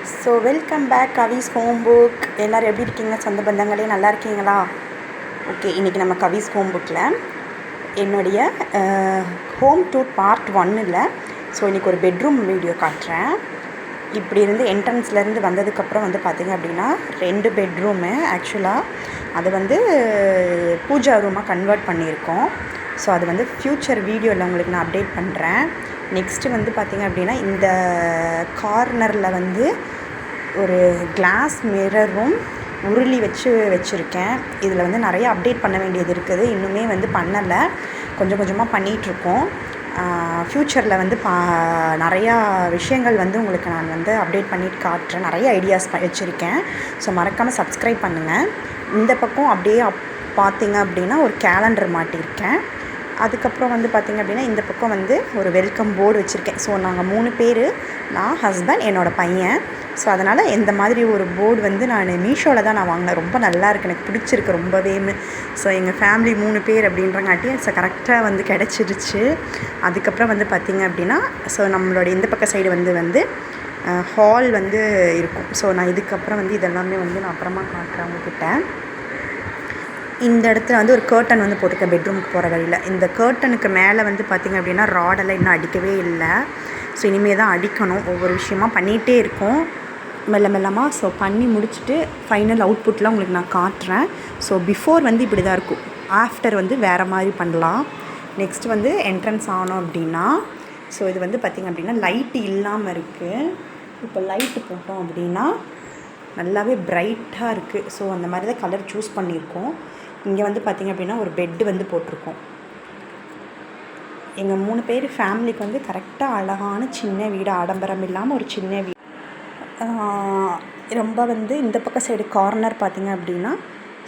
So welcome back கவிஸ் home book. எல்லோரும் எப்படி இருக்கீங்க? சொந்த பந்தங்களே நல்லா இருக்கீங்களா? ஓகே, இன்றைக்கி நம்ம கவிஸ் ஹோம் புக்கில் என்னுடைய ஹோம் டூர் பார்ட் 1 ஸோ இன்றைக்கி ஒரு பெட்ரூம் வீடியோ காட்டுறேன். இப்படி இருந்து என்ட்ரன்ஸ்லேருந்து வந்ததுக்கப்புறம் வந்து பார்த்திங்க அப்படின்னா 2 பெட்ரூமு ஆக்சுவலாக அது வந்து பூஜா ரூமாக கன்வெர்ட் பண்ணியிருக்கோம். ஸோ அது வந்து ஃப்யூச்சர் வீடியோவில் உங்களுக்கு நான் அப்டேட் பண்ணுறேன். நெக்ஸ்ட்டு வந்து பார்த்திங்க அப்படின்னா இந்த கார்னரில் வந்து ஒரு கிளாஸ் மிரரும் உருளி வச்சுருக்கேன். இதில் வந்து நிறைய அப்டேட் பண்ண வேண்டியது இருக்குது. இன்னுமே வந்து பண்ணலை, கொஞ்சம் கொஞ்சமாக பண்ணிகிட்ருக்கோம். ஃப்யூச்சரில் வந்து நிறையா விஷயங்கள் வந்து உங்களுக்கு நான் வந்து அப்டேட் பண்ணிட்டு காட்டுறேன். நிறைய ஐடியாஸ் வச்சுருக்கேன். ஸோ மறக்காமல் சப்ஸ்கிரைப் பண்ணுங்கள். இந்த பக்கம் அப்படியே பார்த்திங்க அப்படின்னா ஒரு கேலண்டர் மாட்டியிருக்கேன். அதுக்கப்புறம் வந்து பார்த்திங்க அப்படின்னா இந்த பக்கம் வந்து ஒரு வெல்கம் போர்டு வச்சுருக்கேன். ஸோ நாங்கள் 3 பேர், நான், ஹஸ்பண்ட், என்னோடய பையன். ஸோ அதனால் இந்த மாதிரி ஒரு போர்டு வந்து நான் மீஷோவில் தான் நான் வாங்கினேன். ரொம்ப நல்லா இருக்குது, எனக்கு பிடிச்சிருக்கு ரொம்பவே. ஸோ எங்கள் ஃபேமிலி 3 பேர் அப்படின்றங்காட்டி ஸோ கரெக்டாக வந்து கிடச்சிருச்சு. அதுக்கப்புறம் வந்து பார்த்திங்க அப்படின்னா ஸோ நம்மளோட இந்த பக்க சைடு வந்து ஹால் வந்து இருக்கும். ஸோ நான் இதுக்கப்புறம் வந்து இதெல்லாமே வந்து நான் அப்புறமா காட்டுறேன் உங்ககிட்ட. இந்த இடத்துல வந்து ஒரு கர்ட்டன் வந்து போட்டிருக்கேன் பெட்ரூமுக்கு போகிற வழியில். இந்த கர்ட்டனுக்கு மேலே வந்து பார்த்திங்க அப்படின்னா ராடெல்லாம் இன்னும் அடிக்கவே இல்லை. ஸோ இனிமேல் தான் அடிக்கணும். ஒவ்வொரு விஷயமாக பண்ணிகிட்டே இருக்கோம் மெல்லமாக. ஸோ பண்ணி முடிச்சுட்டு ஃபைனல் அவுட்புட்லாம் உங்களுக்கு நான் காட்டுறேன். ஸோ பிஃபோர் வந்து இப்படி தான் இருக்கும், ஆஃப்டர் வந்து வேறு மாதிரி பண்ணலாம். நெக்ஸ்ட் வந்து என்ட்ரன்ஸ் ஆனோம் அப்படின்னா ஸோ இது வந்து பார்த்திங்க அப்படின்னா லைட்டு இல்லாமல் இருக்குது. இப்போ லைட்டு போட்டோம் அப்படின்னா நல்லாவே பிரைட்டாக இருக்குது. ஸோ அந்த மாதிரி தான் கலர் சூஸ் பண்ணியிருக்கோம். இங்கே வந்து பார்த்திங்க அப்படின்னா ஒரு பெட்டு வந்து போட்டிருக்கோம். எங்கள் 3 பேர் ஃபேமிலிக்கு வந்து கரெக்டாக அழகான சின்ன வீடு, ஆடம்பரம் இல்லாமல் ஒரு சின்ன வீடு. ரொம்ப வந்து இந்த பக்கம் சைடு கார்னர் பார்த்திங்க அப்படின்னா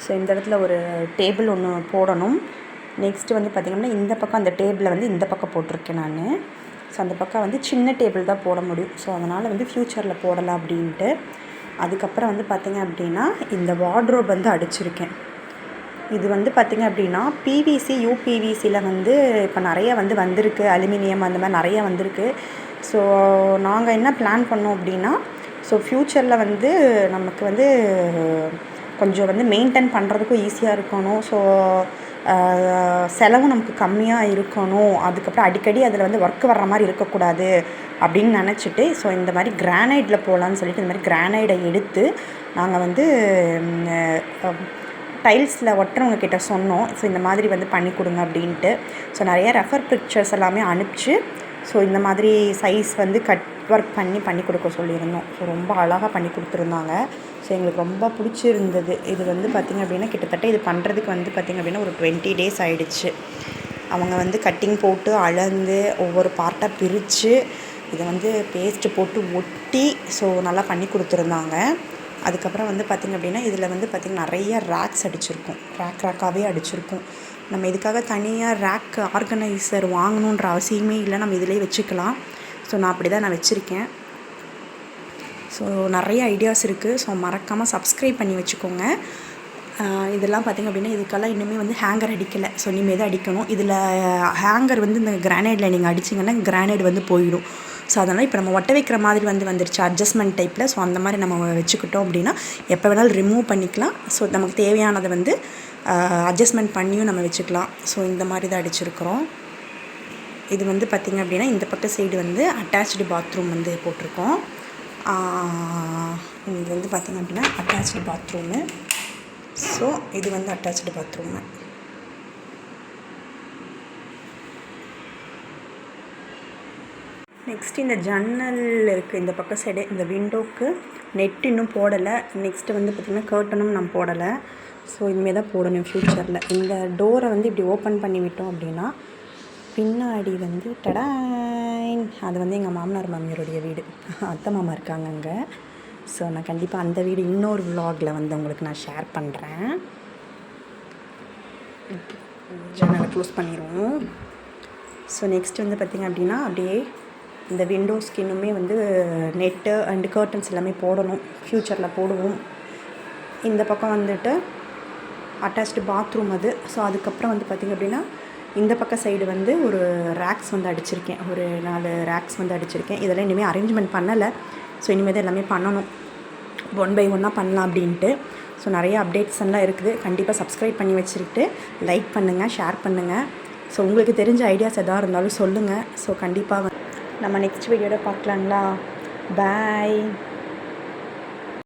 ஸோ இந்த இடத்துல ஒரு டேபிள் ஒன்று போடணும். நெக்ஸ்ட்டு வந்து பார்த்திங்கன்னா இந்த பக்கம் அந்த டேபிளை வந்து இந்த பக்கம் போட்டிருக்கேன் நான். ஸோ அந்த பக்கம் வந்து சின்ன டேபிள் தான் போட முடியும். ஸோ அதனால் வந்து ஃப்யூச்சரில் போடலாம் அப்படின்ட்டு. அதுக்கப்புறம் வந்து பார்த்திங்க அப்படின்னா இந்த வார்ட்ரோப் வந்து அடிச்சிருக்கேன். இது வந்து பார்த்திங்க அப்படின்னா பிவிசி, யூபிவிசியில் வந்து இப்போ நிறைய வந்து வந்திருக்கு. அலுமினியம் அந்த மாதிரி நிறைய வந்திருக்கு. ஸோ நாங்கள் என்ன பிளான் பண்ணோம் அப்படின்னா ஸோ ஃப்யூச்சரில் வந்து நமக்கு வந்து கொஞ்சம் வந்து மெயின்டைன் பண்ணுறதுக்கும் ஈஸியாக இருக்கணும். ஸோ செலவும் நமக்கு கம்மியாக இருக்கணும். அதுக்கப்புறம் அடிக்கடி அதில் வந்து ஒர்க் வர்ற மாதிரி இருக்கக்கூடாது அப்படின்னு நினச்சிட்டு ஸோ இந்த மாதிரி கிரானைட்டில் போகலான்னு சொல்லிட்டு இந்த மாதிரி கிரானைடை எடுத்து நாங்கள் வந்து டைல்ஸில் ஒட்டுறவங்க கிட்ட சொன்னோம். ஸோ இந்த மாதிரி வந்து பண்ணி கொடுங்க அப்படின்ட்டு. ஸோ நிறைய ரெஃபர் பிக்சர்ஸ் எல்லாமே அனுப்பிச்சு ஸோ இந்த மாதிரி சைஸ் வந்து கட் ஒர்க் பண்ணி கொடுக்க சொல்லியிருந்தோம். ஸோ ரொம்ப அழகாக பண்ணி கொடுத்துருந்தாங்க. ஸோ எங்களுக்கு ரொம்ப பிடிச்சிருந்தது. இது வந்து பார்த்திங்க அப்படின்னா கிட்டத்தட்ட இது பண்ணுறதுக்கு வந்து பார்த்திங்க அப்படின்னா ஒரு 20 டேஸ் ஆகிடுச்சு. அவங்க வந்து கட்டிங் போட்டு அளந்து ஒவ்வொரு பார்ட்டாக பிரித்து இதை வந்து பேஸ்ட்டு போட்டு ஒட்டி ஸோ நல்லா பண்ணி கொடுத்துருந்தாங்க. அதுக்கப்புறம் வந்து பார்த்திங்க அப்படின்னா இதில் வந்து பார்த்திங்கன்னா நிறைய ரேக்ஸ் அடிச்சிருக்கும், ரேக்காகவே அடிச்சிருக்கும். நம்ம இதுக்காக தனியாக ரேக் ஆர்கனைசர் வாங்கணுன்ற அவசியமே இல்லை, நம்ம இதிலே வச்சுக்கலாம். ஸோ நான் அப்படி தான் நான் வச்சுருக்கேன். ஸோ நிறைய ஐடியாஸ் இருக்குது. ஸோ மறக்காமல் சப்ஸ்கிரைப் பண்ணி வச்சுக்கோங்க. இதெல்லாம் பார்த்திங்க அப்படின்னா இதுக்கெல்லாம் இன்னுமே வந்து ஹேங்கர் அடிக்கலை. ஸோ இனிமேல் தான் அடிக்கணும். இதில் ஹேங்கர் வந்து இந்த கிரானைடில் நீங்கள் அடிச்சிங்கன்னா கிரானைட் வந்து போயிடும். ஸோ அதனால் இப்போ நம்ம ஒட்ட வைக்கிற மாதிரி வந்துருச்சு அட்ஜஸ்ட்மெண்ட் டைப்பில். ஸோ அந்த மாதிரி நம்ம வச்சுக்கிட்டோம் அப்படின்னா எப்போ வேணாலும் ரிமூவ் பண்ணிக்கலாம். ஸோ நமக்கு தேவையானதை வந்து அட்ஜஸ்ட்மெண்ட் பண்ணியும் நம்ம வச்சுக்கலாம். ஸோ இந்த மாதிரி தான் அடிச்சிருக்கிறோம். இது வந்து பார்த்திங்க அப்படின்னா இந்த பக்கம் சைடு வந்து அட்டாச்டு பாத்ரூம் வந்து போட்டிருக்கோம். இது வந்து பார்த்திங்க அப்படின்னா அட்டாச்டு பாத்ரூமு. ஸோ இது வந்து அட்டாச்டு பாத்ரூமு. நெக்ஸ்ட்டு இந்த ஜன்னல் இருக்குது இந்த பக்கம் சைடு, இந்த விண்டோவுக்கு நெட் இன்னும் போடலை. நெக்ஸ்ட்டு வந்து பார்த்திங்கன்னா கர்ட்டனும் நான் போடலை. ஸோ இனிமேல் தான் போடணும் ஃப்யூச்சரில். இந்த டோரை வந்து இப்படி ஓப்பன் பண்ணி விட்டோம் அப்படின்னா பின்னாடி வந்து டடாயின் அது வந்து எங்கள் மாமனார் மாமியாருடைய வீடு, அத்தை மாமா இருக்காங்க அங்கே. ஸோ நான் கண்டிப்பாக அந்த வீடு இன்னொரு விலாகில் வந்து உங்களுக்கு நான் ஷேர் பண்ணுறேன். ஜன்னலை க்ளோஸ் பண்ணிடுவோம். ஸோ நெக்ஸ்ட் வந்து பார்த்திங்க அப்படின்னா அப்படியே இந்த விண்டோஸ்க்கு இன்னுமே வந்து நெட்டு அண்டு கர்ட்டன்ஸ் எல்லாமே போடணும், ஃப்யூச்சரில் போடுவோம். இந்த பக்கம் வந்துட்டு அட்டாச்டு பாத்ரூம் அது. ஸோ அதுக்கப்புறம் வந்து பார்த்திங்க அப்படின்னா இந்த பக்கம் சைடு வந்து ஒரு ரேக்ஸ் வந்து அடிச்சிருக்கேன், ஒரு 4 ரேக்ஸ் வந்து அடிச்சிருக்கேன். இதெல்லாம் இனிமேல் அரேஞ்ச்மெண்ட் பண்ணலை. ஸோ இனிமேல் தான் எல்லாமே பண்ணணும், ஒன் பை ஒன்னாக பண்ணலாம் அப்படின்ட்டு. ஸோ நிறைய அப்டேட்ஸ் எல்லாம் இருக்குது. கண்டிப்பாக சப்ஸ்கிரைப் பண்ணி வச்சுக்கிட்டு லைக் பண்ணுங்கள், ஷேர் பண்ணுங்கள். ஸோ உங்களுக்கு தெரிஞ்ச ஐடியாஸ் எதாவது இருந்தாலும் சொல்லுங்கள். ஸோ கண்டிப்பாக நம்ம நெக்ஸ்ட் வீடியோவில் பார்க்கலாங்களா? பாய்.